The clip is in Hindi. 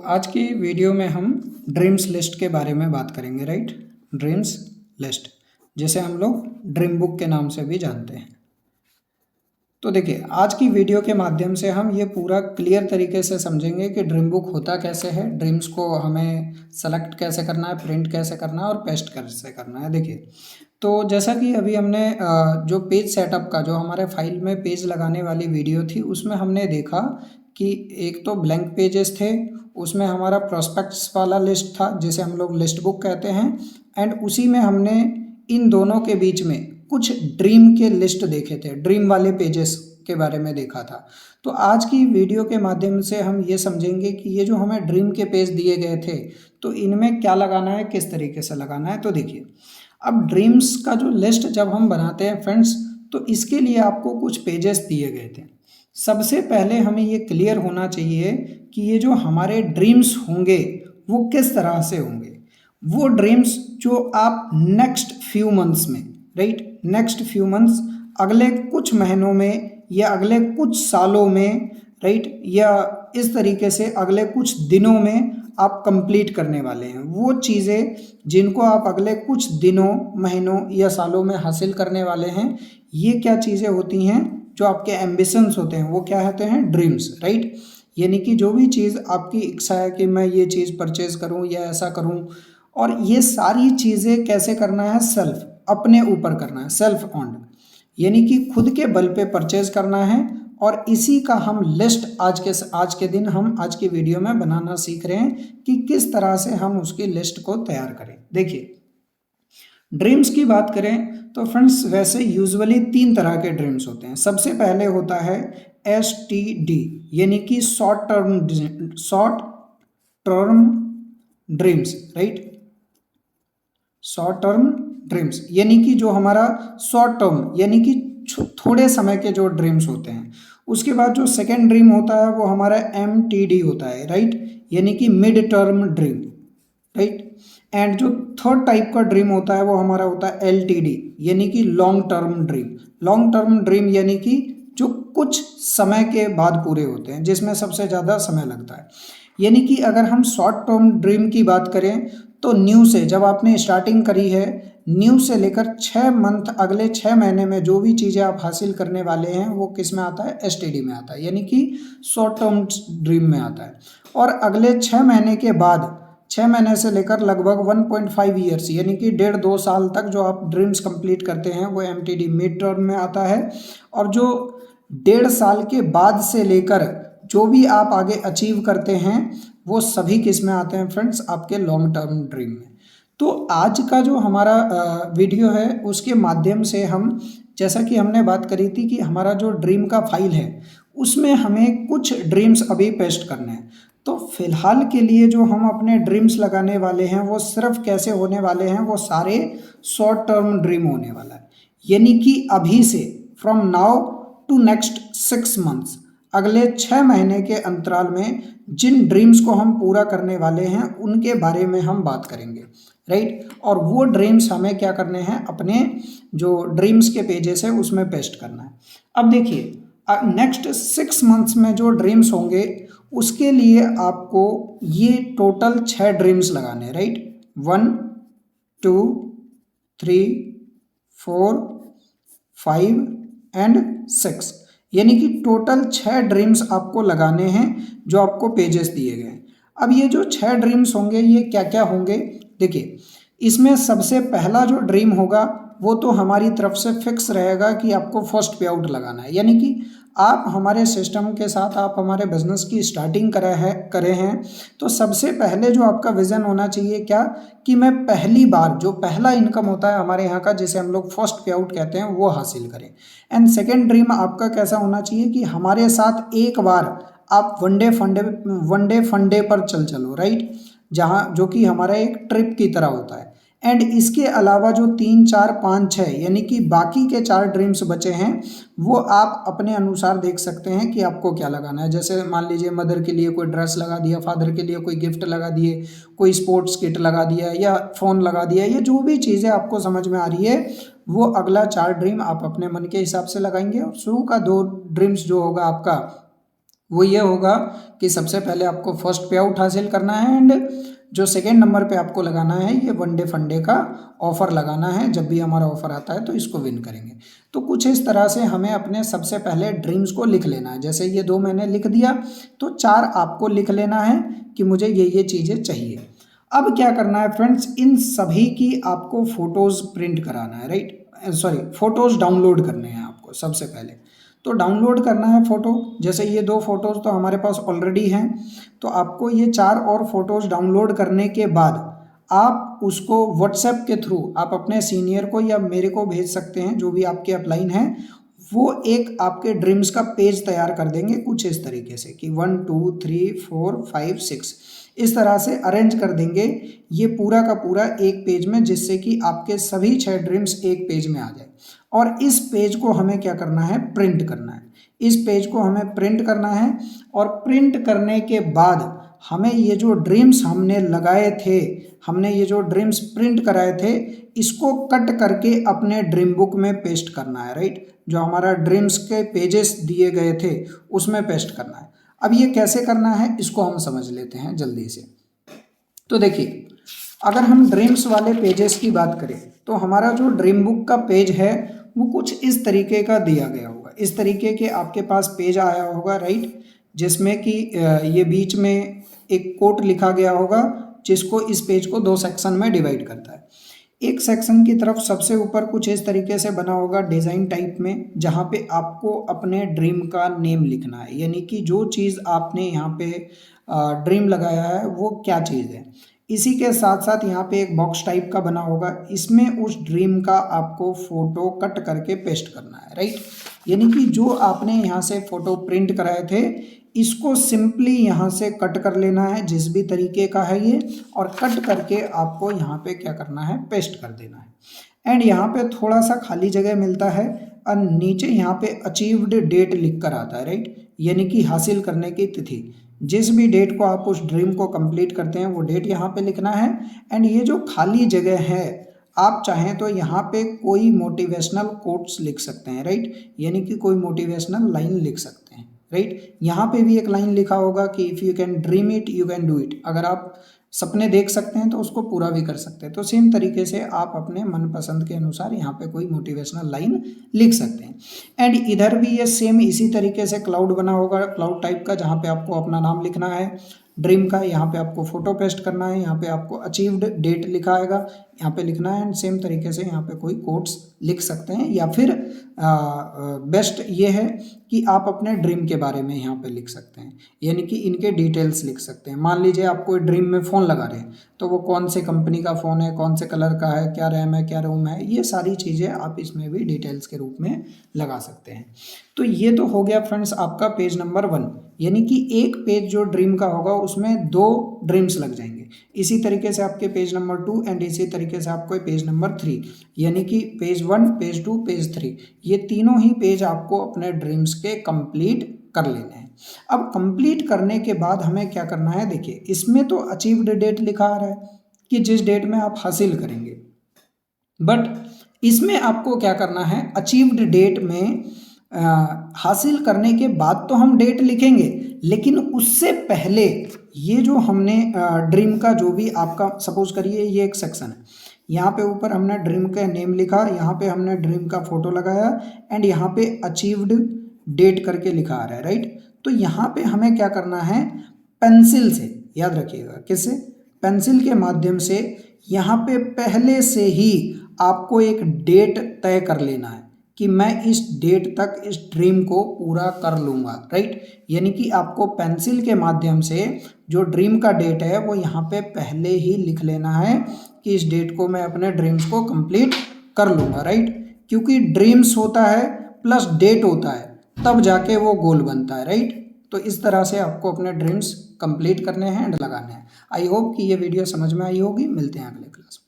आज की वीडियो में हम ड्रीम्स लिस्ट के बारे में बात करेंगे, राइट। ड्रीम्स लिस्ट, जिसे हम लोग ड्रीम बुक के नाम से भी जानते हैं। तो देखिए, आज की वीडियो के माध्यम से हम ये पूरा क्लियर तरीके से समझेंगे कि ड्रीम बुक होता कैसे है, ड्रीम्स को हमें सेलेक्ट कैसे करना है, प्रिंट कैसे करना है और पेस्ट कैसे करना है। देखिए, तो जैसा कि अभी हमने जो पेज सेटअप का जो हमारे फाइल में पेज लगाने वाली वीडियो थी, उसमें हमने देखा कि एक तो ब्लैंक पेजेस थे, उसमें हमारा प्रोस्पेक्ट्स वाला लिस्ट था जिसे हम लोग लिस्ट बुक कहते हैं, एंड उसी में हमने इन दोनों के बीच में कुछ ड्रीम के लिस्ट देखे थे, ड्रीम वाले पेजेस के बारे में देखा था। तो आज की वीडियो के माध्यम से हम ये समझेंगे कि ये जो हमें ड्रीम के पेज दिए गए थे, तो इनमें क्या लगाना है, किस तरीके से लगाना है। तो देखिए, अब ड्रीम्स का जो लिस्ट जब हम बनाते हैं फ्रेंड्स, तो इसके लिए आपको कुछ पेजेस दिए गए थे। सबसे पहले हमें ये क्लियर होना चाहिए कि ये जो हमारे ड्रीम्स होंगे वो किस तरह से होंगे। वो ड्रीम्स जो आप नेक्स्ट फ्यू मंथ्स में, राइट, नेक्स्ट फ्यू मंथ्स, अगले कुछ महीनों में या अगले कुछ सालों में, राइट, या इस तरीके से अगले कुछ दिनों में आप कंप्लीट करने वाले हैं। वो चीज़ें जिनको आप अगले कुछ दिनों, महीनों या सालों में हासिल करने वाले हैं, ये क्या चीज़ें होती हैं, जो आपके एम्बिशंस होते हैं, वो क्या होते हैं, ड्रीम्स, राइट। यानी कि जो भी चीज़ आपकी इच्छा है कि मैं ये चीज़ परचेज करूं या ऐसा करूं, और ये सारी चीज़ें कैसे करना है, सेल्फ, अपने ऊपर करना है, सेल्फ ऑन्ड, यानी कि खुद के बल पे परचेज करना है। और इसी का हम लिस्ट आज के दिन हम आज की वीडियो में बनाना सीख रहे हैं कि किस तरह से हम उसकी लिस्ट को तैयार करें। देखिए, ड्रीम्स की बात करें तो फ्रेंड्स, वैसे यूजुअली 3 तरह के ड्रीम्स होते हैं। सबसे पहले होता है STD, यानी कि short term dreams, right. Short term dreams यानी कि जो हमारा शॉर्ट टर्म, यानी कि थोड़े समय के जो ड्रीम्स होते हैं। उसके बाद जो सेकेंड ड्रीम होता है वो हमारा MTD होता है, राइट, यानी कि mid term dream, right. And जो थर्ड टाइप का ड्रीम होता है वो हमारा होता है LTD, यानी कि long term dream. Long term dream यानी कि जो कुछ समय के बाद पूरे होते हैं, जिसमें सबसे ज़्यादा समय लगता है। यानी कि अगर हम शॉर्ट टर्म ड्रीम की बात करें तो न्यू से, जब आपने स्टार्टिंग करी है, न्यू से लेकर 6 मंथ, अगले 6 महीने में जो भी चीज़ें आप हासिल करने वाले हैं वो किस में आता है, STD में आता है, यानी कि शॉर्ट टर्म ड्रीम में आता है। और अगले 6 महीने के बाद, 6 महीने से लेकर लगभग 1.5 ईयर्स, यानी कि 1.5-2 साल तक जो आप ड्रीम्स कंप्लीट करते हैं वो MTD मिड टर्म में आता है। और जो 1.5 साल के बाद से लेकर जो भी आप आगे अचीव करते हैं वो सभी किस में आते हैं फ्रेंड्स, आपके लॉन्ग टर्म ड्रीम में। तो आज का जो हमारा वीडियो है उसके माध्यम से हम, जैसा कि हमने बात करी थी कि हमारा जो ड्रीम का फाइल है उसमें हमें कुछ ड्रीम्स अभी पेस्ट करने हैं। तो फिलहाल के लिए जो हम अपने ड्रीम्स लगाने वाले हैं वो सिर्फ कैसे होने वाले हैं, वो सारे शॉर्ट टर्म ड्रीम होने वाला है। यानी कि अभी से, from now to next 6 months, अगले 6 महीने के अंतराल में जिन ड्रीम्स को हम पूरा करने वाले हैं उनके बारे में हम बात करेंगे, राइट। और वो ड्रीम्स हमें क्या करने हैं, अपने जो ड्रीम्स के पेजेस है उसमें पेस्ट करना है। अब देखिए, नेक्स्ट 6 मंथ्स में जो ड्रीम्स होंगे उसके लिए आपको ये टोटल 6 ड्रीम्स लगाने हैं, राइट। 1 2 3 4 5 एंड 6, यानी कि टोटल 6 ड्रीम्स आपको लगाने हैं जो आपको पेजेस दिए गए हैं। अब ये जो 6 ड्रीम्स होंगे ये क्या क्या होंगे, देखिए, इसमें सबसे पहला जो ड्रीम होगा वो तो हमारी तरफ से फिक्स रहेगा कि आपको फर्स्ट पे आउट लगाना है। यानी कि आप हमारे सिस्टम के साथ, आप हमारे बिजनेस की स्टार्टिंग करे हैं, तो सबसे पहले जो आपका विजन होना चाहिए क्या, कि मैं पहली बार जो पहला इनकम होता है हमारे यहाँ का, जिसे हम लोग फर्स्ट पे आउट कहते हैं, वो हासिल करें। एंड सेकेंड ड्रीम आपका कैसा होना चाहिए कि हमारे साथ एक बार आप वन डे फंडे पर चलो, राइट, जहाँ जो कि हमारा एक ट्रिप की तरह होता है। एंड इसके अलावा जो 3 4 5 6, यानी कि बाकी के 4 ड्रीम्स बचे हैं, वो आप अपने अनुसार देख सकते हैं कि आपको क्या लगाना है। जैसे मान लीजिए मदर के लिए कोई ड्रेस लगा दिया, फादर के लिए कोई गिफ्ट लगा दिए, कोई स्पोर्ट्स किट लगा दिया, या फ़ोन लगा दिया, या जो भी चीज़ें आपको समझ में आ रही है वो अगला 4 ड्रीम आप अपने मन के हिसाब से लगाएंगे। और शुरू का 2 ड्रीम्स जो होगा आपका, वो ये होगा कि सबसे पहले आपको फर्स्ट पे आउट हासिल करना है एंड जो सेकेंड नंबर पे आपको लगाना है ये वन डे फंडे का ऑफर लगाना है। जब भी हमारा ऑफर आता है तो इसको विन करेंगे। तो कुछ इस तरह से हमें अपने सबसे पहले ड्रीम्स को लिख लेना है। जैसे ये 2 मैंने लिख दिया तो 4 आपको लिख लेना है कि मुझे ये चीज़ें चाहिए। अब क्या करना है फ्रेंड्स, इन सभी की आपको फोटोज़ प्रिंट कराना है, राइट, सॉरी फोटोज़ डाउनलोड करने हैं आपको सबसे पहले। तो डाउनलोड करना है फ़ोटो। जैसे ये 2 फोटोज़ तो हमारे पास ऑलरेडी हैं, तो आपको ये 4 और फोटोज़ डाउनलोड करने के बाद आप उसको व्हाट्सएप के थ्रू आप अपने सीनियर को या मेरे को भेज सकते हैं, जो भी आपके अपलाइन हैं। वो एक आपके ड्रीम्स का पेज तैयार कर देंगे कुछ इस तरीके से कि 1 2 3 4 5 6 इस तरह से अरेंज कर देंगे ये पूरा का पूरा एक पेज में, जिससे कि आपके सभी 6 ड्रीम्स एक पेज में आ जाए। और इस पेज को हमें क्या करना है, प्रिंट करना है। इस पेज को हमें प्रिंट करना है और प्रिंट करने के बाद हमें ये जो ड्रीम्स हमने लगाए थे, हमने ये जो ड्रीम्स प्रिंट कराए थे, इसको कट करके अपने ड्रीम बुक में पेस्ट करना है, राइट। जो हमारा ड्रीम्स के पेजेस दिए गए थे उसमें पेस्ट करना है। अब ये कैसे करना है इसको हम समझ लेते हैं जल्दी से। तो देखिए, अगर हम ड्रीम्स वाले पेजेस की बात करें तो हमारा जो ड्रीम बुक का पेज है वो कुछ इस तरीके का दिया गया होगा। इस तरीके के आपके पास पेज आया होगा, राइट, जिसमें कि ये बीच में एक कोट लिखा गया होगा, जिसको इस पेज को 2 सेक्शन में डिवाइड करता है। एक सेक्शन की तरफ सबसे ऊपर कुछ इस तरीके से बना होगा डिज़ाइन टाइप में, जहाँ पे आपको अपने ड्रीम का नेम लिखना है, यानी कि जो चीज़ आपने यहाँ पे ड्रीम लगाया है वो क्या चीज़ है। इसी के साथ साथ यहाँ पे एक बॉक्स टाइप का बना होगा, इसमें उस ड्रीम का आपको फ़ोटो कट करके पेस्ट करना है, राइट। यानी कि जो आपने यहाँ से फ़ोटो प्रिंट कराए थे इसको सिंपली यहाँ से कट कर लेना है, जिस भी तरीके का है ये, और कट करके आपको यहाँ पे क्या करना है, पेस्ट कर देना है। एंड यहाँ पे थोड़ा सा खाली जगह मिलता है और नीचे यहाँ पे अचीव्ड डेट लिख कर आता है, राइट, यानी कि हासिल करने की तिथि। जिस भी डेट को आप उस ड्रीम को कंप्लीट करते हैं वो डेट यहाँ पे लिखना है। एंड ये जो खाली जगह है आप चाहें तो यहाँ पे कोई मोटिवेशनल कोट्स लिख सकते हैं, राइट, यानी कि कोई मोटिवेशनल लाइन लिख सकते हैं, राइट। यहाँ पे भी एक लाइन लिखा होगा कि if you can dream it you can do it. अगर आप सपने देख सकते हैं तो उसको पूरा भी कर सकते हैं। तो सेम तरीके से आप अपने मनपसंद के अनुसार यहाँ पे कोई मोटिवेशनल लाइन लिख सकते हैं। एंड इधर भी ये सेम इसी तरीके से क्लाउड बना होगा, क्लाउड टाइप का, जहाँ पे आपको अपना नाम लिखना है ड्रीम का। यहाँ पे आपको फोटो पेस्ट करना है, यहाँ पे आपको अचीव्ड डेट लिखा आएगा, यहाँ पे लिखना है। एंड सेम तरीके से यहाँ पे कोई कोट्स लिख सकते हैं, या फिर बेस्ट ये है कि आप अपने ड्रीम के बारे में यहाँ पे लिख सकते हैं, यानी कि इनके डिटेल्स लिख सकते हैं। मान लीजिए आप कोई ड्रीम में फ़ोन लगा रहे हैं तो वो कौन से कंपनी का फ़ोन है, कौन से कलर का है, क्या रैम है, क्या रोम है, ये सारी चीज़ें आप इसमें भी डिटेल्स के रूप में लगा सकते हैं। तो ये तो हो गया फ्रेंड्स आपका पेज नंबर 1, यानी कि एक पेज जो ड्रीम का होगा उसमें 2 ड्रीम्स लग जाएंगे। इसी तरीके से आपके पेज नंबर 2 एंड इसी तरीके से आपको पेज नंबर 3, यानी कि पेज 1, पेज 2, पेज 3, ये तीनों ही पेज आपको अपने ड्रीम्स के कंप्लीट कर लेने हैं। अब कंप्लीट करने के बाद हमें क्या करना है, देखिए इसमें तो अचीव्ड डेट लिखा आ रहा है कि जिस डेट में आप हासिल करेंगे, बट इसमें आपको क्या करना है, अचीव्ड डेट में हासिल करने के बाद तो हम डेट लिखेंगे, लेकिन उससे पहले ये जो हमने ड्रीम का जो भी आपका, सपोज करिए ये एक सेक्शन है, यहाँ पे ऊपर हमने ड्रीम का नेम लिखा, यहाँ पे हमने ड्रीम का फोटो लगाया एंड यहाँ पे अचीव्ड डेट करके लिखा आ रहा है, राइट। तो यहाँ पे हमें क्या करना है, पेंसिल से, याद रखिएगा किससे, पेंसिल के माध्यम से यहाँ पे पहले से ही आपको एक डेट तय कर लेना है कि मैं इस डेट तक इस ड्रीम को पूरा कर लूँगा, राइट। यानी कि आपको पेंसिल के माध्यम से जो ड्रीम का डेट है वो यहाँ पे पहले ही लिख लेना है कि इस डेट को मैं अपने ड्रीम्स को कंप्लीट कर लूँगा, राइट। क्योंकि ड्रीम्स होता है प्लस डेट होता है, तब जाके वो गोल बनता है, राइट। तो इस तरह से आपको अपने ड्रीम्स कंप्लीट करने हैं एंड लगाने हैं। आई होप कि ये वीडियो समझ में आई होगी। मिलते हैं अगले क्लास में।